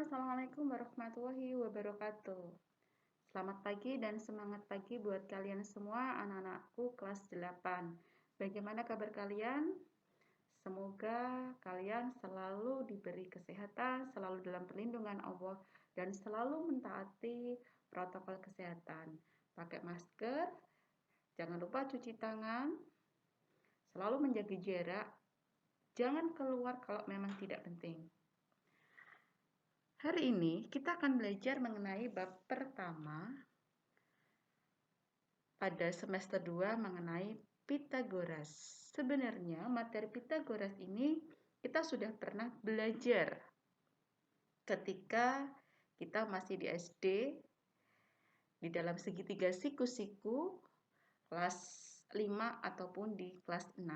Assalamualaikum warahmatullahi wabarakatuh. Selamat pagi dan semangat pagi buat kalian semua anak-anakku kelas 8. Bagaimana kabar kalian? Semoga kalian selalu diberi kesehatan, selalu dalam perlindungan Allah, dan selalu mentaati protokol kesehatan. Pakai masker, jangan lupa cuci tangan, selalu menjaga jarak, jangan keluar kalau memang tidak penting. Hari ini kita akan belajar mengenai bab pertama pada semester 2 mengenai Pythagoras. Sebenarnya materi Pythagoras ini kita sudah pernah belajar ketika kita masih di SD di dalam segitiga siku-siku kelas 5 ataupun di kelas 6.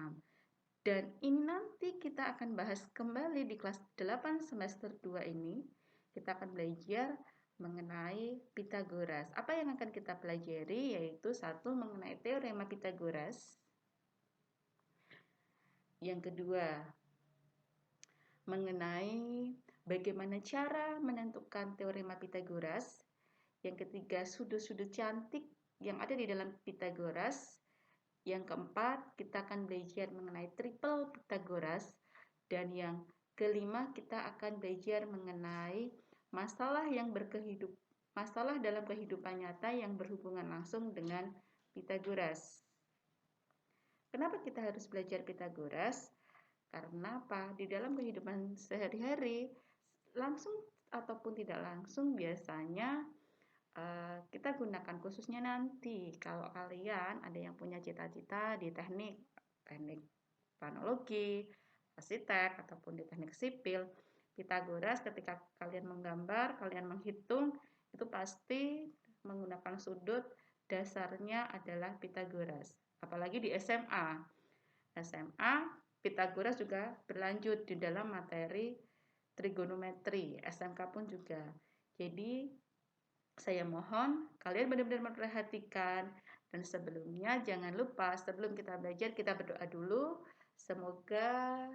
Dan ini nanti kita akan bahas kembali di kelas 8 semester 2 ini. Kita akan belajar mengenai Pythagoras. Apa yang akan kita pelajari yaitu satu mengenai teorema Pythagoras. Yang kedua, mengenai bagaimana cara menentukan teorema Pythagoras. Yang ketiga, sudut-sudut cantik yang ada di dalam Pythagoras. Yang keempat, kita akan belajar mengenai triple Pythagoras. Dan yang kelima, kita akan belajar mengenai masalah dalam kehidupan nyata yang berhubungan langsung dengan Pythagoras. Kenapa kita harus belajar Pythagoras? Karena apa? Di dalam kehidupan sehari-hari, langsung ataupun tidak langsung biasanya kita gunakan, khususnya nanti kalau kalian ada yang punya cita-cita di teknik planologi, arsitek, ataupun di teknik sipil, Pythagoras ketika kalian menggambar, kalian menghitung, itu pasti menggunakan sudut dasarnya adalah Pythagoras. Apalagi di SMA. Pythagoras juga berlanjut di dalam materi trigonometri. SMK pun juga. Jadi saya mohon kalian benar-benar memperhatikan, dan sebelumnya jangan lupa sebelum kita belajar kita berdoa dulu. Semoga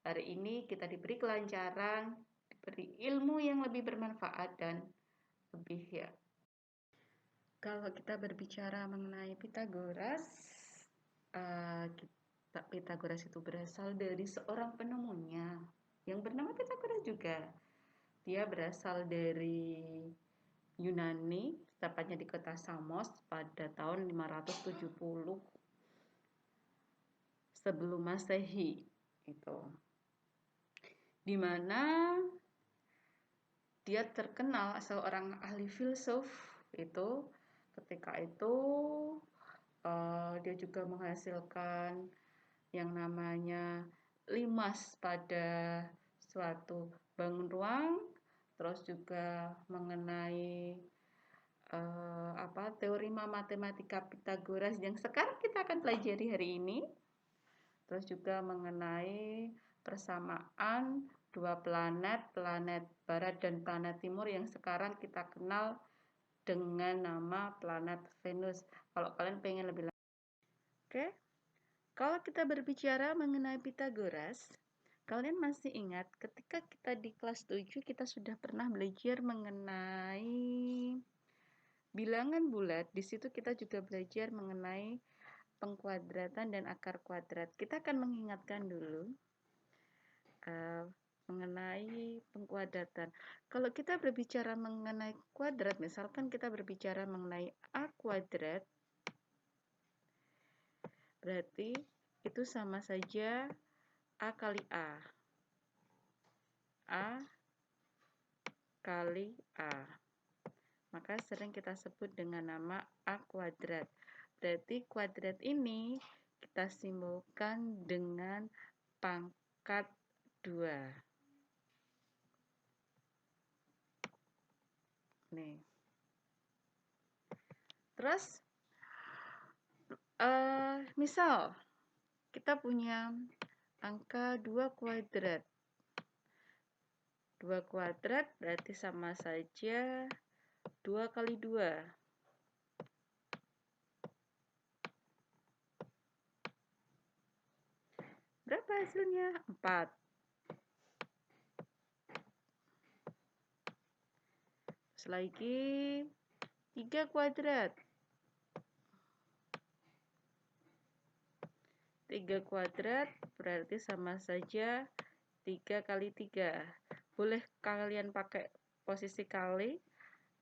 hari ini kita diberi kelancaran, diberi ilmu yang lebih bermanfaat dan lebih Kalau kita berbicara mengenai Pythagoras, Pythagoras itu berasal dari seorang penemunya yang bernama Pythagoras juga. Dia berasal dari Yunani, tepatnya di kota Samos pada tahun 570 sebelum Masehi itu. Di mana dia terkenal seorang ahli filsuf itu. Ketika itu dia juga menghasilkan yang namanya limas pada suatu bangun ruang, terus juga mengenai teorema matematika Pythagoras yang sekarang kita akan pelajari hari ini. Terus juga mengenai persamaan dua planet barat dan planet timur yang sekarang kita kenal dengan nama planet Venus. Kalau kalian pengen lebih lanjut. Oke. Kalau kita berbicara mengenai Pythagoras, kalian masih ingat ketika kita di kelas 7 kita sudah pernah belajar mengenai bilangan bulat. Di situ kita juga belajar mengenai pengkuadratan dan akar kuadrat. Kita akan mengingatkan dulu mengenai pengkuadratan. Kalau kita berbicara mengenai kuadrat, misalkan kita berbicara mengenai A kuadrat, berarti itu sama saja A kali A. A kali A. Maka sering kita sebut dengan nama A kuadrat. Berarti kuadrat ini kita simbolkan dengan pangkat 2. Nih. Terus misal kita punya angka 2 kuadrat. 2 kuadrat berarti sama saja 2 kali 2. Berapa hasilnya? 4. Terus lagi 3 kuadrat. 3 kuadrat berarti sama saja 3 kali 3. Boleh kalian pakai posisi kali,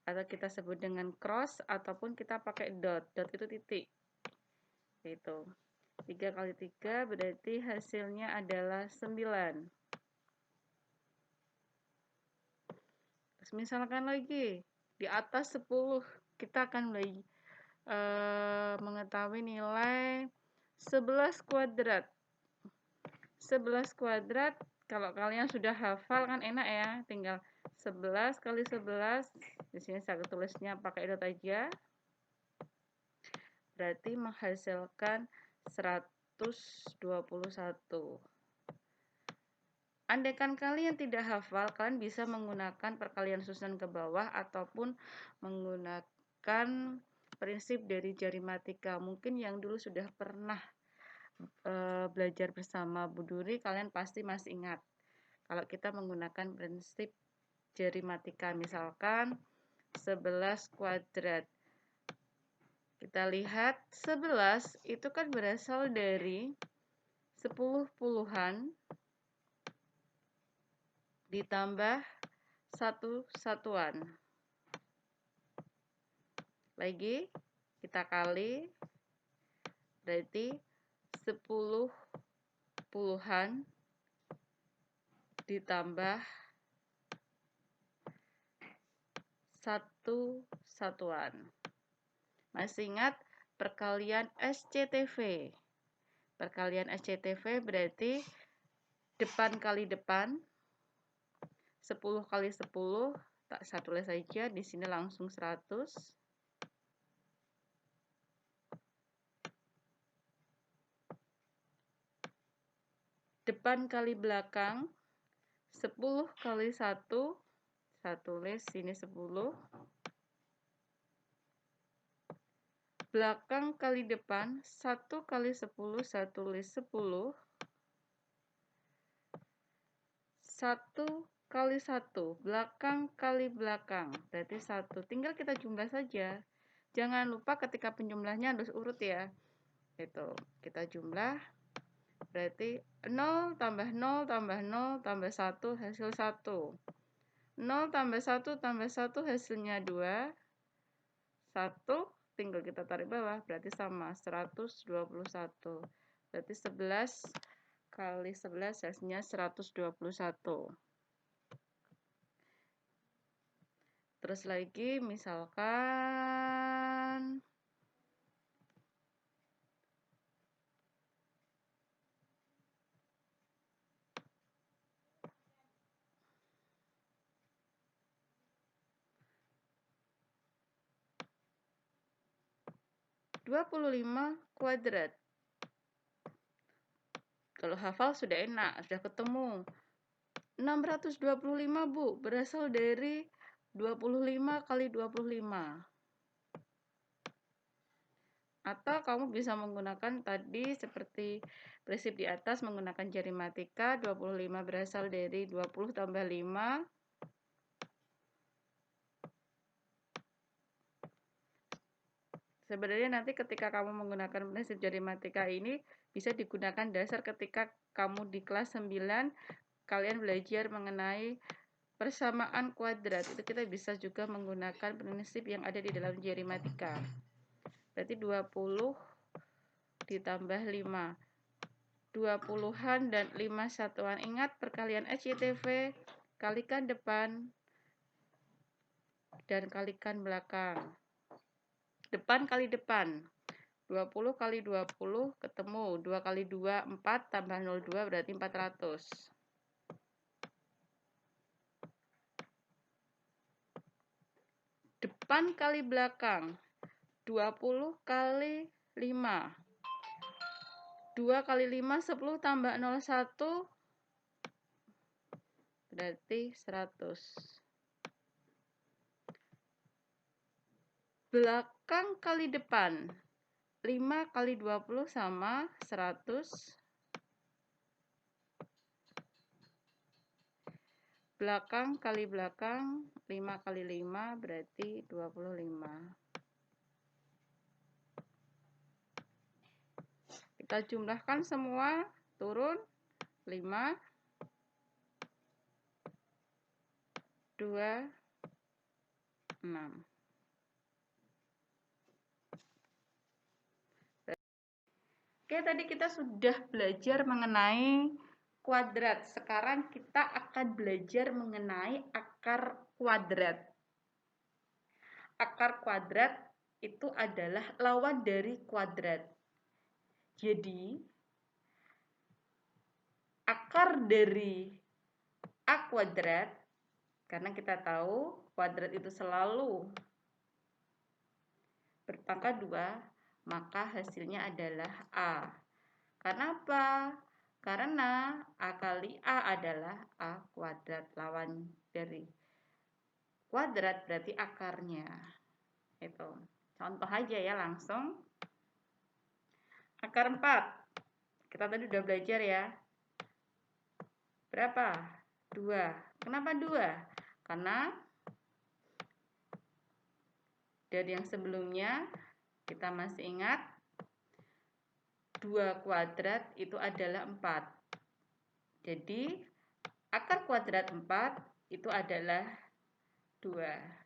atau kita sebut dengan cross, ataupun kita pakai dot. Dot itu titik. Itu. 3 kali 3 berarti hasilnya adalah 9. Terus misalkan lagi, di atas 10, kita akan mengetahui nilai 11 kuadrat. 11 kuadrat, kalau kalian sudah hafal kan enak ya, tinggal 11 kali 11, di sini saya tulisnya pakai dot aja, berarti menghasilkan 121. Andaikan kalian tidak hafal, kalian bisa menggunakan perkalian susunan ke bawah ataupun menggunakan prinsip dari jari matika. Mungkin yang dulu sudah pernah belajar bersama Bu Duri, kalian pasti masih ingat. Kalau kita menggunakan prinsip jari matika, misalkan 11 kuadrat. Kita lihat 11 itu kan berasal dari 10 puluhan ditambah 1 satuan. Lagi kita kali, berarti 10 puluhan ditambah 1 satuan. Masih ingat perkalian SCTV? Perkalian SCTV berarti depan kali depan, 10 kali 10, tak saya tulis saja, di sini langsung 100. Depan kali belakang, 10 kali 1, saya tulis sini 10. Belakang kali depan, 1 kali 10, saya tulis 10. 1 kali 1, belakang kali belakang, berarti 1. Tinggal kita jumlah saja. Jangan lupa ketika penjumlahnya harus urut ya. Itu, kita jumlah. Berarti 0 tambah 0 tambah 0 tambah 1 hasil 1. 0 tambah 1 tambah 1 hasilnya 2. 1 tinggal kita tarik bawah, berarti sama 121. Berarti 11 kali 11 hasilnya 121. Terus lagi misalkan 25 kuadrat. Kalau hafal sudah enak, sudah ketemu. 625, Bu, berasal dari 25 kali 25. Atau kamu bisa menggunakan tadi seperti prinsip di atas, menggunakan jari matika. 25 berasal dari 20 tambah 5. Sebenarnya nanti ketika kamu menggunakan prinsip jari matika ini bisa digunakan dasar ketika kamu di kelas 9 kalian belajar mengenai persamaan kuadrat. Itu kita bisa juga menggunakan prinsip yang ada di dalam jari matika. Berarti 20 ditambah 5. 20-an dan 5 satuan. Ingat perkalian SCTV, kalikan depan dan kalikan belakang. Depan kali depan, 20 kali 20 ketemu, 2 kali 2, 4, tambah 02 berarti 400. Depan kali belakang, 20 kali 5. 2 kali 5, 10 tambah 01, berarti 100. Belakang kali depan, 5 kali 20 sama 100. belakang kali belakang, 5 kali 5 berarti 25. Kita jumlahkan semua, turun 5, 2, 6. Oke, tadi kita sudah belajar mengenai kuadrat. Sekarang kita akan belajar mengenai akar kuadrat. Akar kuadrat itu adalah lawan dari kuadrat. Jadi, akar dari A kuadrat, karena kita tahu kuadrat itu selalu berpangkat 2, maka hasilnya adalah A. Karena apa? Karena A kali A adalah A kuadrat. Lawan dari kuadrat berarti akarnya. Itu. Contoh aja ya langsung. Akar 4. Kita tadi udah belajar ya. Berapa? 2. Kenapa 2? Karena dari yang sebelumnya kita masih ingat 2 kuadrat itu adalah 4. Jadi akar kuadrat 4 itu adalah 2.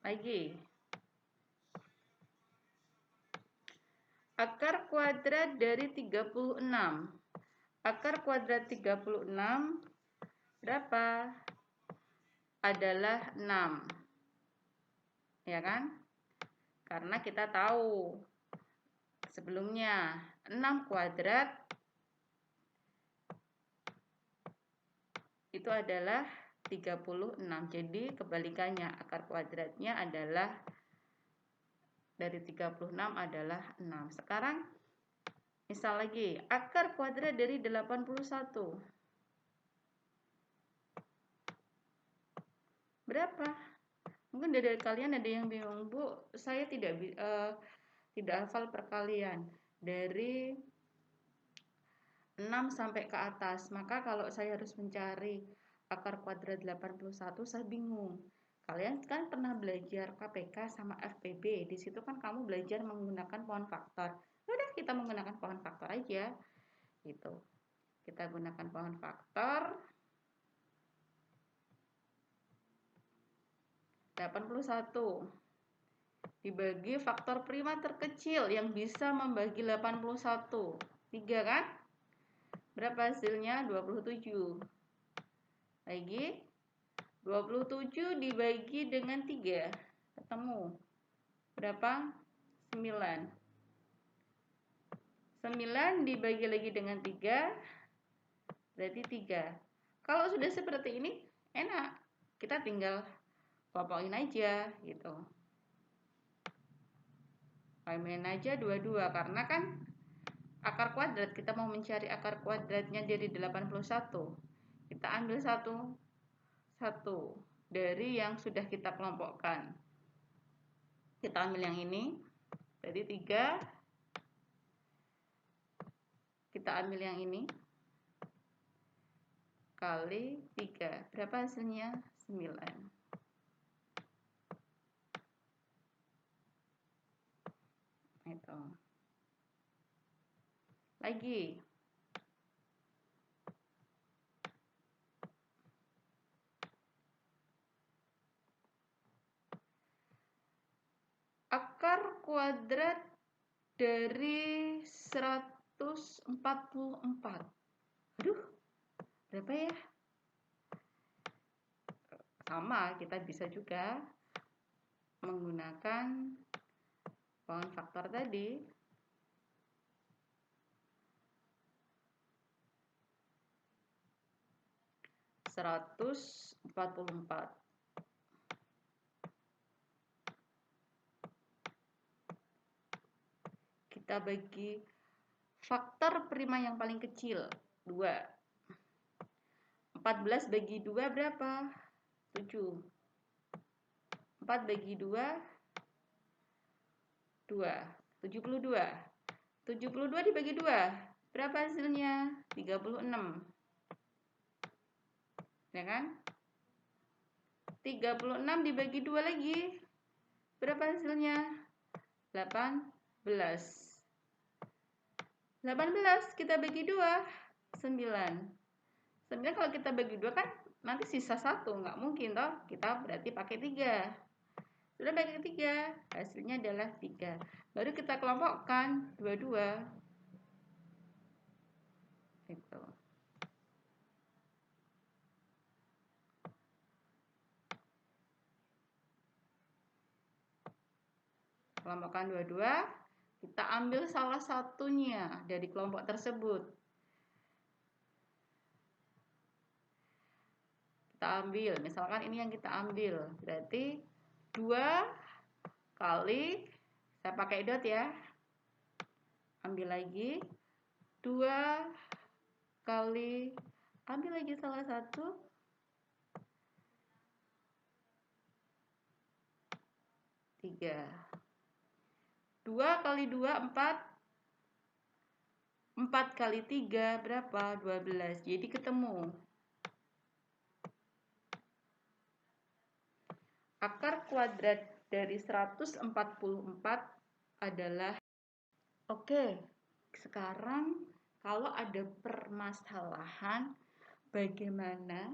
Lagi. Akar kuadrat dari 36. Akar kuadrat 36 berapa? Adalah 6. Ya kan? Karena kita tahu sebelumnya 6 kuadrat itu adalah 36. Jadi kebalikannya, akar kuadratnya adalah dari 36 adalah 6. Sekarang misal lagi, akar kuadrat dari 81. Berapa? Mungkin dari kalian ada yang bingung, Bu, saya tidak hafal perkalian dari 6 sampai ke atas. Maka kalau saya harus mencari akar kuadrat 81, saya bingung. Kalian kan pernah belajar KPK sama FPB. Di situ kan kamu belajar menggunakan pohon faktor. Udah, kita menggunakan pohon faktor aja. Gitu. Kita gunakan pohon faktor. 81 dibagi faktor prima terkecil yang bisa membagi 81. 3 kan? Berapa hasilnya? 27. Lagi 27 dibagi dengan 3. Ketemu. Berapa? 9. 9 dibagi lagi dengan 3. Berarti 3. Kalau sudah seperti ini, enak. Kita tinggal pokokin aja gitu. Main aja 22 karena kan akar kuadrat, kita mau mencari akar kuadratnya dari 81. Kita ambil satu dari yang sudah kita kelompokkan. Kita ambil yang ini, jadi 3. Kita ambil yang ini kali 3. Berapa hasilnya? 9. Itu. Lagi. Akar kuadrat dari 144. Aduh, berapa ya? Sama, kita bisa juga menggunakan pohon faktor tadi. Seratus 44. Kita bagi faktor prima yang paling kecil, 2. 14 bagi 2 berapa? 7. 4 bagi 2, 2. 72. 72 dibagi 2. Berapa hasilnya? 36. Ya kan? 36 dibagi 2 lagi. Berapa hasilnya? 18. 18 kita bagi 2. 9. 9 kalau kita bagi 2 kan nanti sisa 1. Nggak mungkin toh. Kita berarti pakai 3. Sudah bagi 3. Hasilnya adalah 3. Baru kita kelompokkan 22. Gitu. Kelompokkan 22, kita ambil salah satunya dari kelompok tersebut. Kita ambil, misalkan ini yang kita ambil, berarti 2 kali, saya pakai dot ya, ambil lagi, 2 kali, ambil lagi salah satu, 3. 2 kali 2, 4. 4 kali 3 berapa? 12. Jadi ketemu. Akar kuadrat dari 144 adalah, oke, sekarang kalau ada permasalahan, bagaimana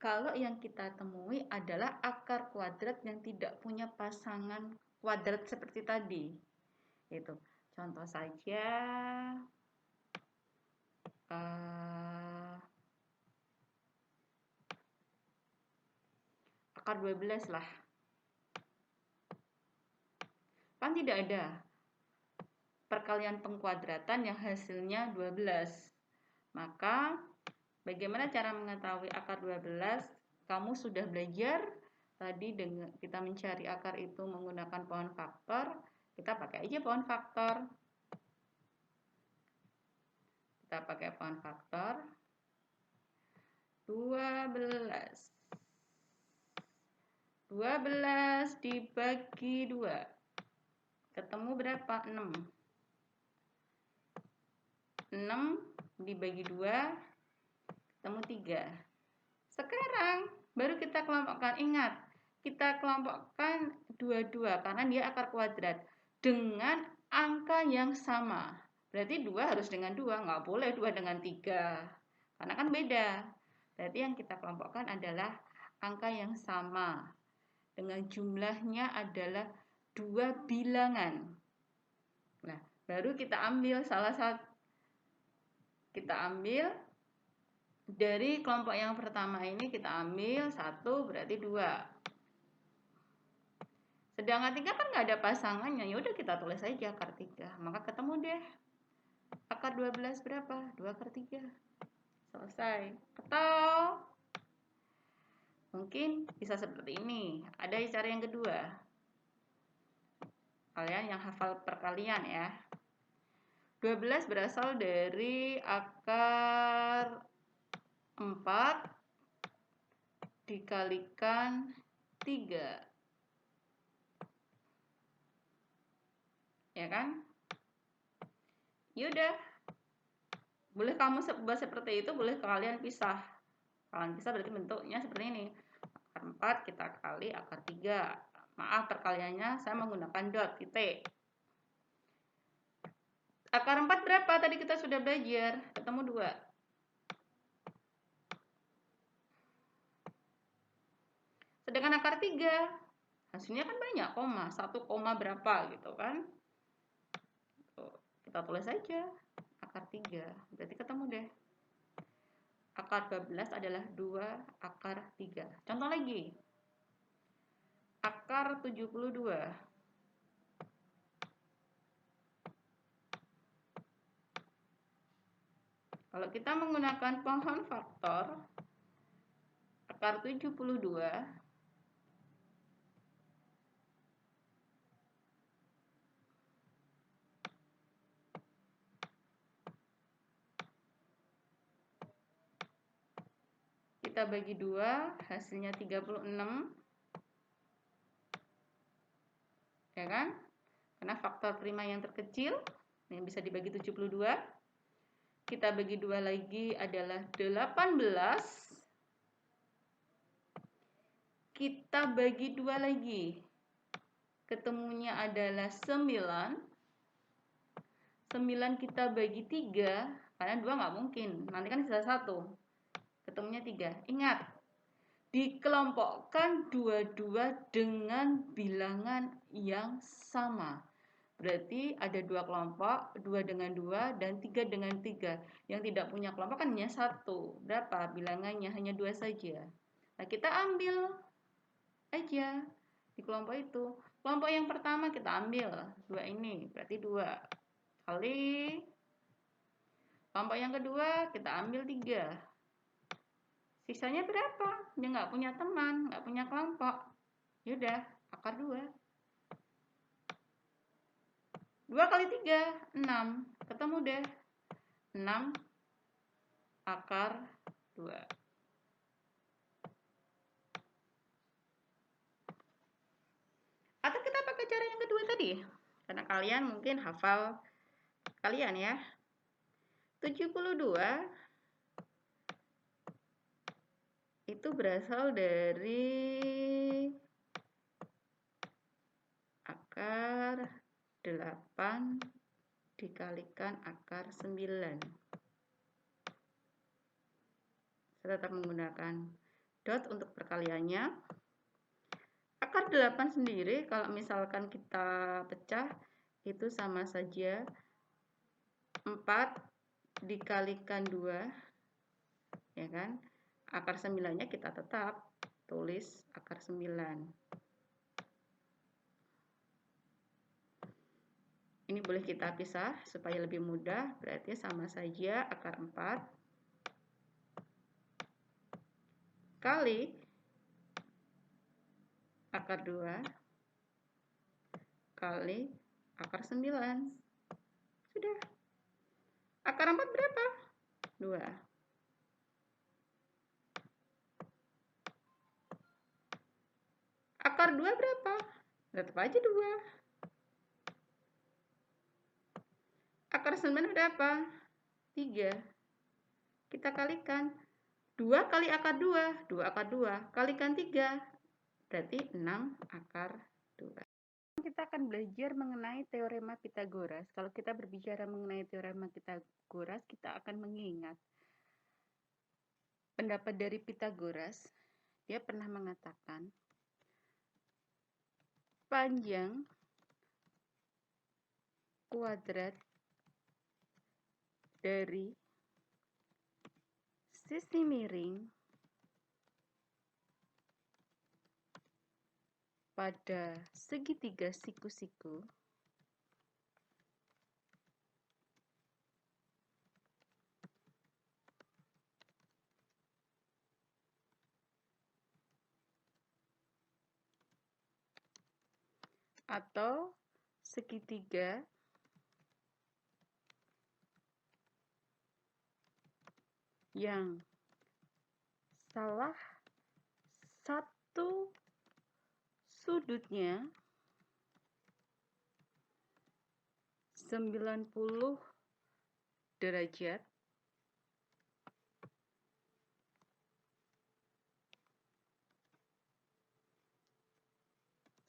kalau yang kita temui adalah akar kuadrat yang tidak punya pasangan kuadrat seperti tadi. Itu contoh saja akar 12 lah. Kan tidak ada perkalian pengkuadratan yang hasilnya 12. Maka bagaimana cara mengetahui akar 12? Kamu sudah belajar tadi dengan kita mencari akar itu menggunakan pohon faktor. Kita pakai aja pohon faktor. Kita pakai pohon faktor. 12. 12 dibagi 2. Ketemu berapa? 6. 6 dibagi 2 ketemu 3. Sekarang baru kita kelompokkan. Ingat, kita kelompokkan 22 karena dia akar kuadrat dengan angka yang sama. Berarti 2 harus dengan 2, nggak boleh 2 dengan 3. Karena kan beda. Berarti yang kita kelompokkan adalah angka yang sama. Dengan jumlahnya adalah 2 bilangan. Nah, baru kita ambil salah satu. Kita ambil dari kelompok yang pertama ini, kita ambil 1 berarti 2. Sedangkan 3 kan nggak ada pasangannya. Ya udah kita tulis saja akar 3. Maka ketemu deh. Akar 12 berapa? 2 akar 3. Selesai. Atau mungkin bisa seperti ini. Ada cara yang kedua. Kalian yang hafal perkalian ya. 12 berasal dari akar 4 dikalikan 3. Ya kan? Yaudah. Boleh kamu buat seperti itu, boleh kalian pisah. Kalian pisah berarti bentuknya seperti ini. Akar 4 kita kali akar 3. Maaf, perkaliannya saya menggunakan dot, titik. Akar 4 berapa? Tadi kita sudah belajar. Ketemu 2. Sedangkan akar 3, hasilnya kan banyak, koma. 1 koma berapa gitu kan. Kita tulis saja akar 3. Berarti ketemu deh. Akar 12 adalah 2 akar 3. Contoh lagi. Akar 72. Kalau kita menggunakan pohon faktor, akar 72 kita bagi 2, hasilnya 36. Ya kan? Karena faktor prima yang terkecil yang bisa dibagi 72. Kita bagi 2 lagi adalah 18. Kita bagi 2 lagi. Ketemunya adalah 9. 9 kita bagi 3, karena 2 nggak mungkin. Nanti kan sisa 1. Ketemunya 3. Ingat, dikelompokkan dua-dua dengan bilangan yang sama. Berarti ada 2 kelompok, 2 dengan 2 dan 3 dengan 3. Yang tidak punya kelompok kan hanya 1. Berapa bilangannya? Hanya 2 saja. Nah, kita ambil aja di kelompok itu. Kelompok yang pertama kita ambil 2 ini, berarti 2 kali. Kelompok yang kedua kita ambil 3. Sisanya berapa? Dia nggak punya teman, nggak punya kelompok. Yaudah, akar 2. 2 kali 3, 6. Ketemu deh. 6 akar 2. Atau kita pakai cara yang kedua tadi. Karena kalian mungkin hafal kalian ya. 72 itu berasal dari akar 8 dikalikan akar 9. Saya tetap menggunakan dot untuk perkaliannya. Akar 8 sendiri kalau misalkan kita pecah itu sama saja 4 dikalikan 2, ya kan? Akar 9-nya kita tetap tulis akar 9. Ini boleh kita pisah supaya lebih mudah, berarti sama saja akar 4 kali akar 2 kali akar 9. Sudah. Akar 4 berapa? 2. Akar 2 berapa? Tetap aja 2. Akar 9 berapa? 3. Kita kalikan. 2 kali akar 2. 2 akar 2. Kalikan 3. Berarti 6 akar 2. Kita akan belajar mengenai teorema Pitagoras. Kalau kita berbicara mengenai teorema Pitagoras, kita akan mengingat pendapat dari Pitagoras. Dia pernah mengatakan panjang kuadrat dari sisi miring pada segitiga siku-siku atau segitiga yang salah satu sudutnya 90 derajat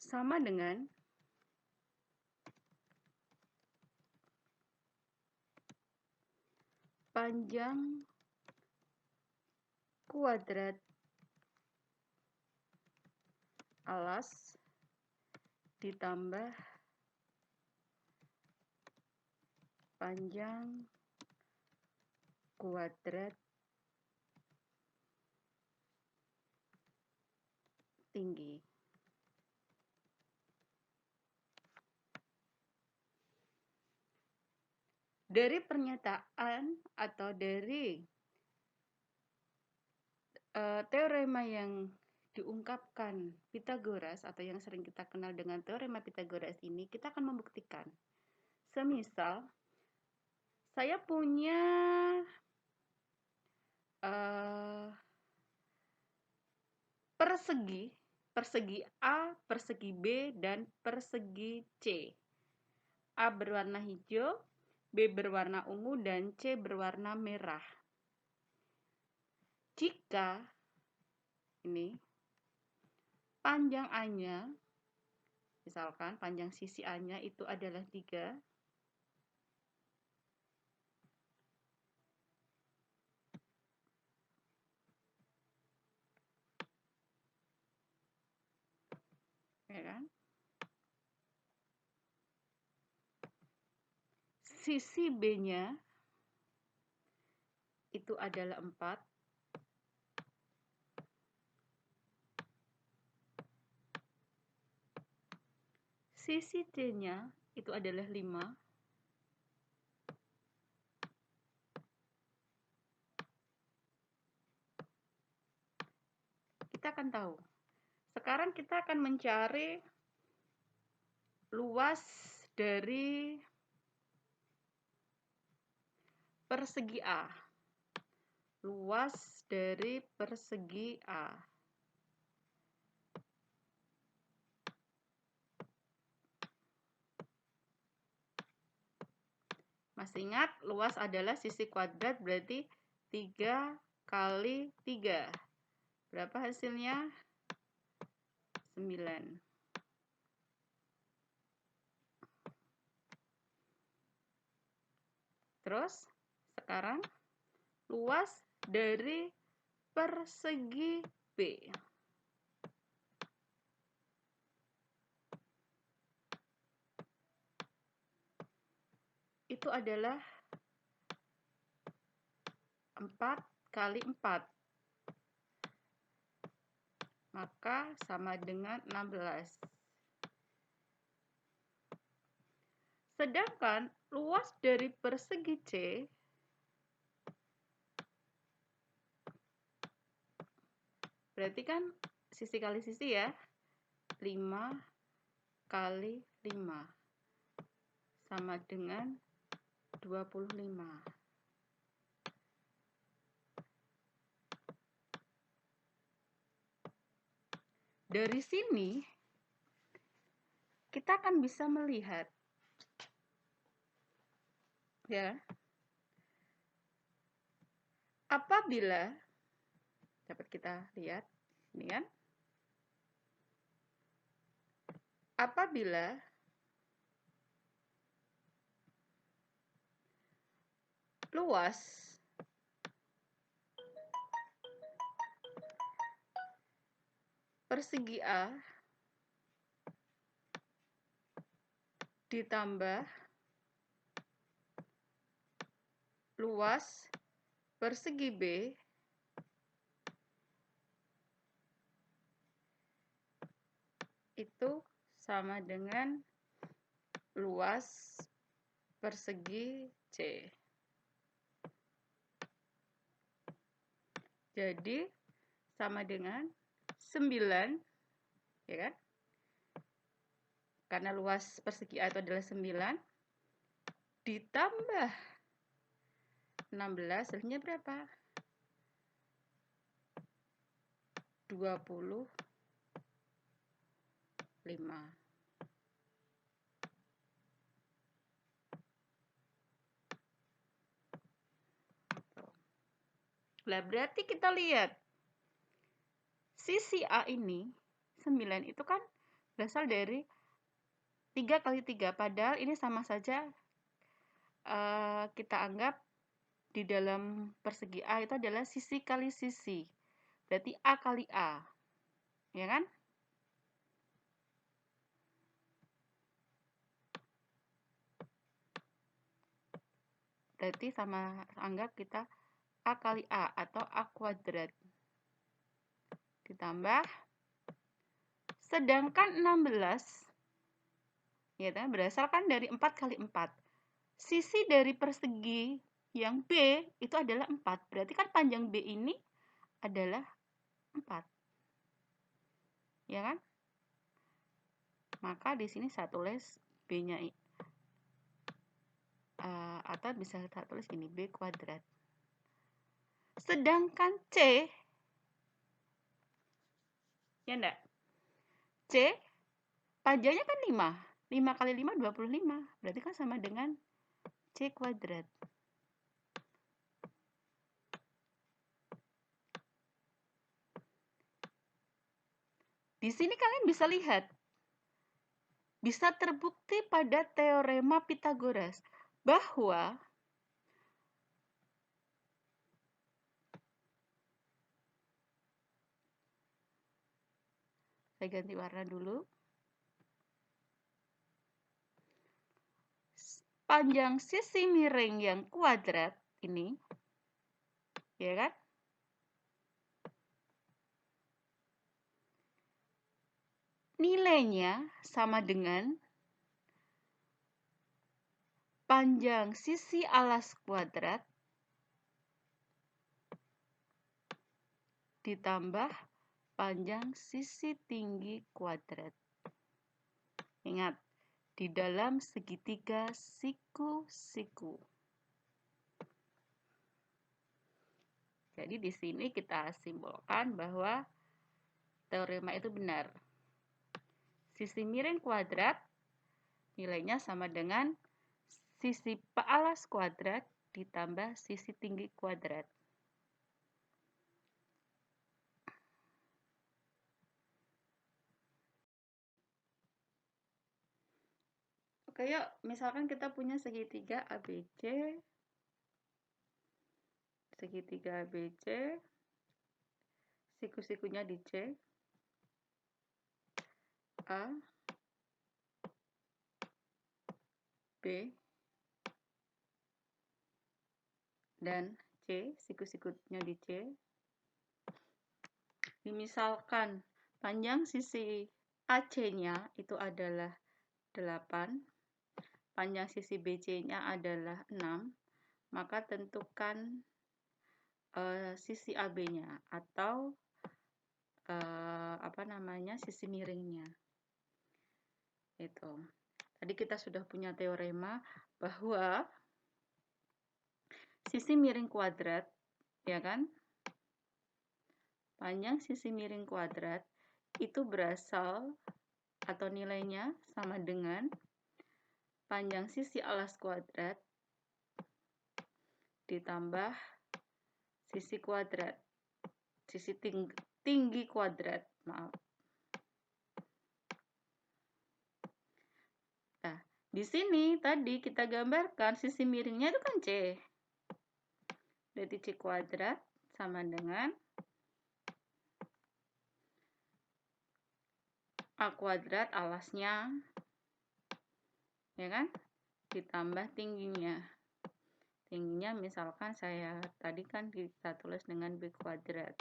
sama dengan panjang kuadrat alas ditambah panjang kuadrat tinggi. Dari pernyataan atau dari teorema yang diungkapkan Pitagoras atau yang sering kita kenal dengan teorema Pitagoras ini, kita akan membuktikan. Semisal saya punya persegi A, persegi B, dan persegi C. A berwarna hijau, B berwarna ungu, dan C berwarna merah. Jika ini panjang A-nya, misalkan panjang sisi A-nya itu adalah 3, ya kan? Sisi B-nya itu adalah 4. Sisi C-nya itu adalah 5. Kita akan tahu. Sekarang kita akan mencari luas dari persegi A. Luas dari persegi A. Masih ingat, luas adalah sisi kuadrat, berarti 3 kali 3. Berapa hasilnya? 9. Terus, sekarang luas dari persegi B. Itu adalah 4 kali 4. Maka sama dengan 16. Sedangkan luas dari persegi C berarti kan sisi kali sisi ya. 5 kali 5 sama dengan 25. Dari sini kita akan bisa melihat ya, apabila dapat kita lihat ini kan, apabila luas persegi A ditambah luas persegi B itu sama dengan luas persegi C. Jadi sama dengan 9, ya kan? Karena luas persegi A itu adalah 9 ditambah 16, hasilnya berapa? 25. Lah berarti kita lihat sisi A ini 9 itu kan berasal dari 3 kali 3, padahal ini sama saja kita anggap di dalam persegi A itu adalah sisi kali sisi. Berarti A kali A. Ya kan? Berarti sama anggap kita A kali A atau A kuadrat. Ditambah, sedangkan 16, ya kan, berasal kan dari 4 kali 4. Sisi dari persegi yang B itu adalah 4. Berarti kan panjang B ini adalah 4. Ya kan? Maka di sini saya tulis B-nya atau bisa saya tulis gini, B kuadrat. Sedangkan C, ya enggak? C, panjangnya kan 5. 5 kali 5, 25. Berarti kan sama dengan C kuadrat. Di sini kalian bisa lihat, bisa terbukti pada teorema Pythagoras bahwa saya ganti warna dulu. Panjang sisi miring yang kuadrat ini, ya kan? Nilainya sama dengan panjang sisi alas kuadrat ditambah panjang sisi tinggi kuadrat. Ingat, di dalam segitiga siku-siku. Jadi di sini kita simpulkan bahwa teorema itu benar. Sisi miring kuadrat nilainya sama dengan sisi alas kuadrat ditambah sisi tinggi kuadrat. Oke, yuk, misalkan kita punya segitiga ABC. Segitiga ABC, siku-sikunya di C. A, B, dan C, siku-sikunya di C. Misalkan panjang sisi AC-nya itu adalah 8, panjang sisi BC-nya adalah 6, maka tentukan sisi AB-nya atau sisi miringnya. Itu. Tadi kita sudah punya teorema bahwa sisi miring kuadrat, ya kan? Panjang sisi miring kuadrat itu berasal atau nilainya sama dengan panjang sisi alas kuadrat ditambah sisi kuadrat, sisi tinggi kuadrat, maaf. Nah, di sini tadi kita gambarkan sisi miringnya itu kan C. Berarti C kuadrat sama dengan A kuadrat alasnya, ya kan? Ditambah tingginya. Tingginya misalkan saya tadi kan kita tulis dengan B kuadrat.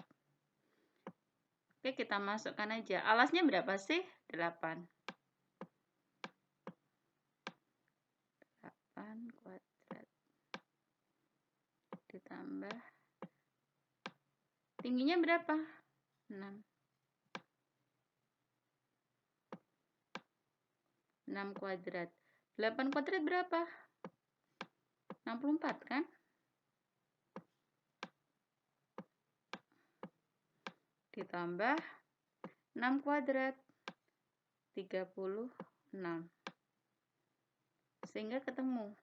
Oke, kita masukkan aja. Alasnya berapa sih? 8. 8 kuadrat. Ditambah. Tingginya berapa? 6. 6 kuadrat. 8 kuadrat berapa? 64 kan? Ditambah 6 kuadrat. 36. Sehingga ketemu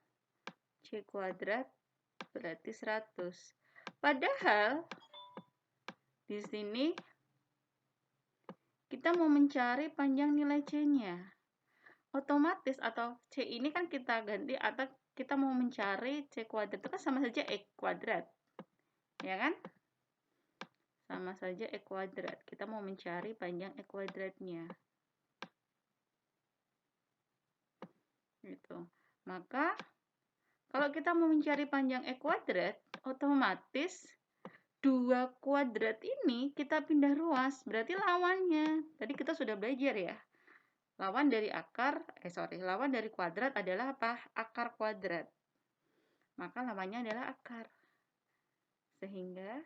C kuadrat berarti 100. Padahal di sini kita mau mencari panjang nilai C-nya. Otomatis atau C ini kan kita ganti atau kita mau mencari C kuadrat itu kan sama saja E kuadrat. Ya kan? Sama saja E kuadrat. Kita mau mencari panjang E kuadratnya. Gitu. Maka kalau kita mau mencari panjang E kuadrat, otomatis 2 kuadrat ini kita pindah ruas, berarti lawannya. Tadi kita sudah belajar ya. Lawan dari kuadrat adalah apa? Akar kuadrat. Maka lawannya adalah akar. Sehingga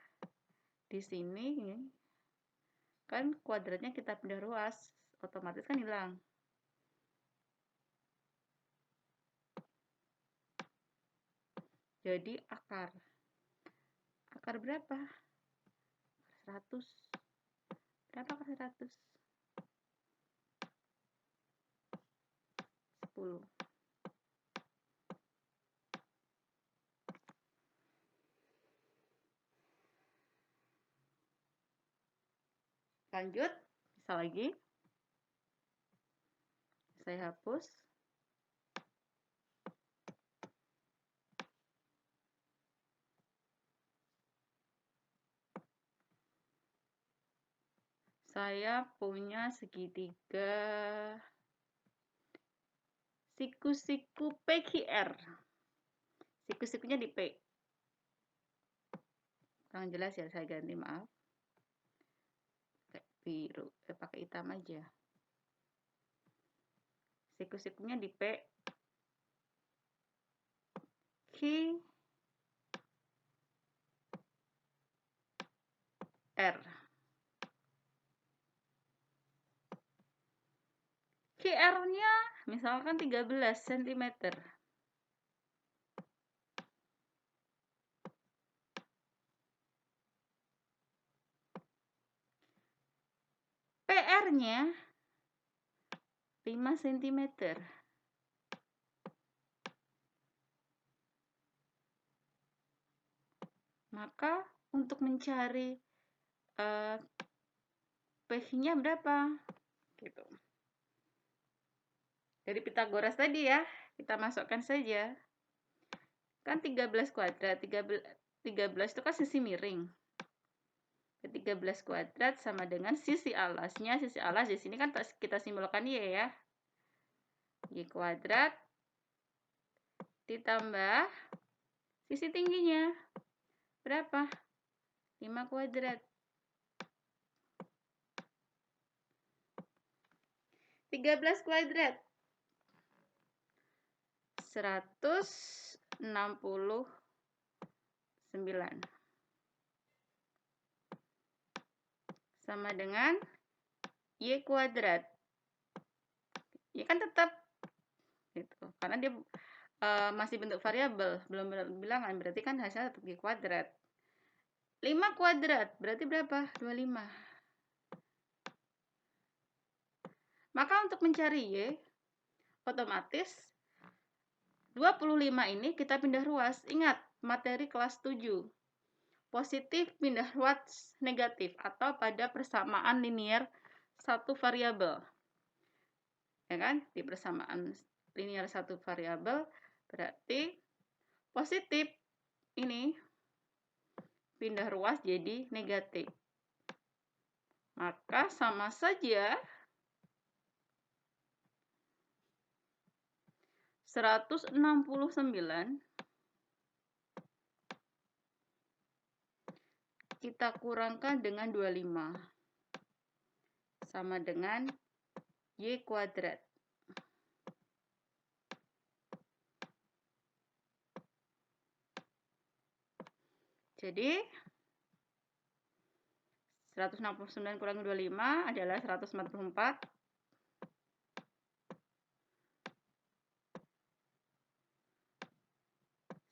di sini kan kuadratnya kita pindah ruas, otomatis kan hilang. Jadi akar. Akar berapa? 100. Berapa akar 100? 10. Lanjut, bisa lagi. Saya hapus. Saya punya segitiga siku-siku PQR. Siku-sikunya di P. Kurang jelas ya, saya ganti, maaf. Pakai biru, pakai hitam aja. Siku-sikunya di P. Q R. QR-nya misalkan 13 cm. PR-nya 5 cm. Maka untuk mencari P-nya berapa? Gitu. Dari Pitagoras tadi ya, kita masukkan saja. Kan 13 kuadrat, 13 itu kan sisi miring. 13 kuadrat sama dengan sisi alasnya. Sisi alas di sini kan kita simbolkan Y ya. Y kuadrat ditambah sisi tingginya. Berapa? 5 kuadrat. 13 kuadrat. 169. Sama dengan Y kuadrat. Y kan tetap gitu. Karena dia masih bentuk variabel, belum bilangan, berarti kan hasilnya tetap Y kuadrat. 5 kuadrat berarti berapa? 25. Maka untuk mencari Y, otomatis 25 ini kita pindah ruas. Ingat, materi kelas 7. Positif pindah ruas negatif atau pada persamaan linear satu variabel. Ya kan? Di persamaan linear satu variabel berarti positif ini pindah ruas jadi negatif. Maka sama saja 169 kita kurangkan dengan 25 sama dengan Y kuadrat. Jadi 169 kurangi 25 adalah 144.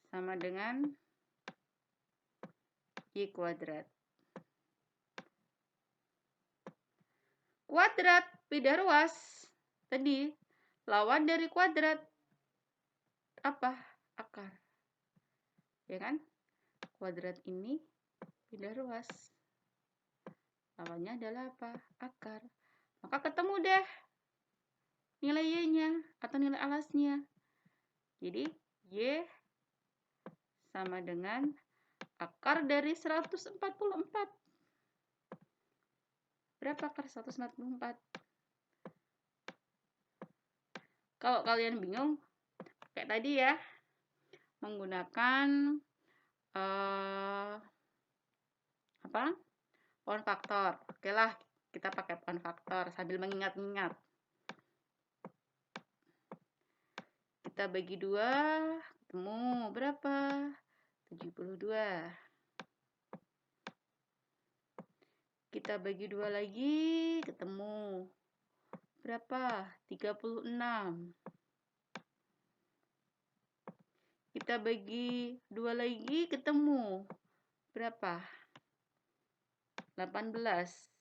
Sama dengan Y kuadrat. Kuadrat pindah ruas. Tadi lawan dari kuadrat apa? Akar. Ya kan? Kuadrat ini pindah ruas. Lawannya adalah apa? Akar. Maka ketemu deh nilai Y-nya atau nilai alasnya. Jadi Y sama dengan akar dari 144. Berapa akar 144? Kalau kalian bingung, kayak tadi ya, menggunakan pohon faktor. Oke lah, kita pakai pohon faktor sambil mengingat-ingat. Kita bagi 2, ketemu berapa? 72. Kita bagi 2 lagi, ketemu berapa? 36. Kita bagi 2 lagi, ketemu berapa? 18.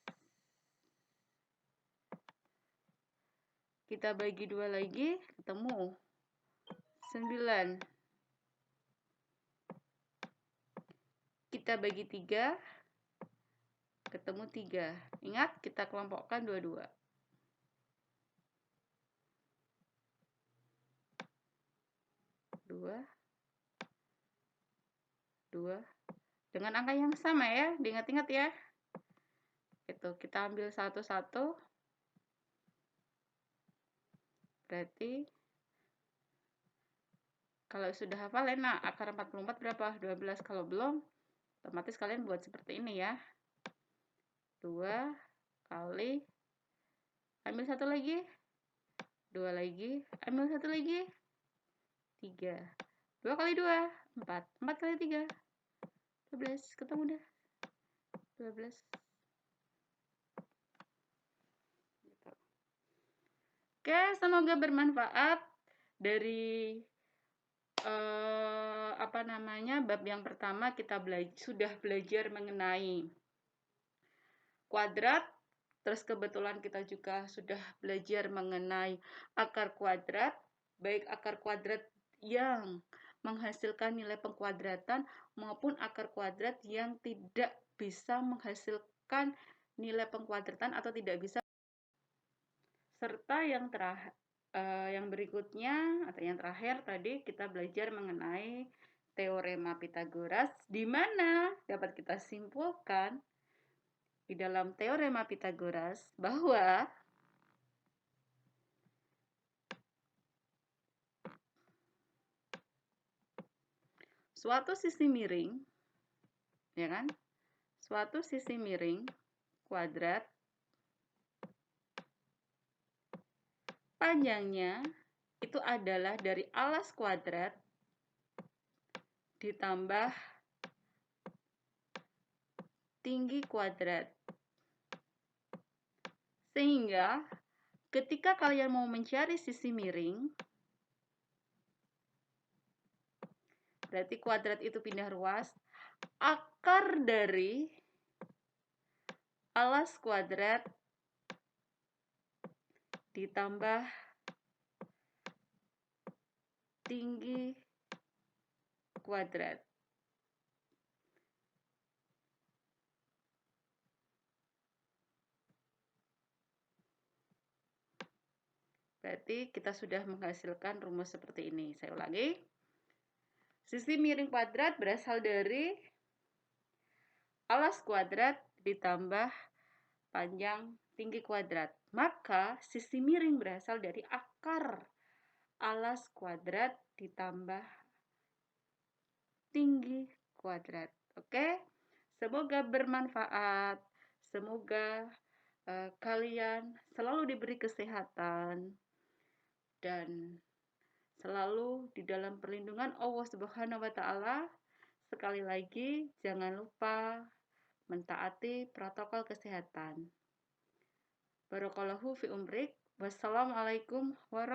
Kita bagi 2 lagi, ketemu 9. Kita bagi 3, ketemu 3. Ingat, kita kelompokkan dua-dua. 2, 2. Dengan angka yang sama ya, diingat-ingat ya. Itu, kita ambil satu-satu. Berarti, kalau sudah hafal, nah akar 44 berapa? 12. Kalau belum, otomatis kalian buat seperti ini ya. 2 kali, ambil satu lagi. 2 lagi, ambil satu lagi. 3. 2 kali 2, 4. 4 kali 3, 12. Ketemu dah. 12. Gitu. Oke, semoga bermanfaat dari bab yang pertama kita sudah belajar mengenai kuadrat. Terus kebetulan kita juga sudah belajar mengenai akar kuadrat, baik akar kuadrat yang menghasilkan nilai pengkuadratan maupun akar kuadrat yang tidak bisa menghasilkan nilai pengkuadratan atau tidak bisa. Serta yang berikutnya atau yang terakhir tadi kita belajar mengenai teorema Pythagoras, di mana dapat kita simpulkan di dalam teorema Pythagoras bahwa suatu sisi miring, ya kan? Suatu sisi miring kuadrat panjangnya itu adalah dari alas kuadrat ditambah tinggi kuadrat. Sehingga ketika kalian mau mencari sisi miring, berarti kuadrat itu pindah ruas, akar dari alas kuadrat ditambah tinggi kuadrat. Berarti kita sudah menghasilkan rumus seperti ini. Saya ulangi. Sisi miring kuadrat berasal dari alas kuadrat ditambah panjang tinggi kuadrat. Maka sisi miring berasal dari akar alas kuadrat ditambah tinggi kuadrat. Oke? Semoga bermanfaat. Semoga kalian selalu diberi kesehatan dan selalu di dalam perlindungan Allah Subhanahu wa Ta'ala. Sekali lagi, jangan lupa mentaati protokol kesehatan. Barakallahu fi umrik. Wassalamualaikum warahmatullahi wabarakatuh.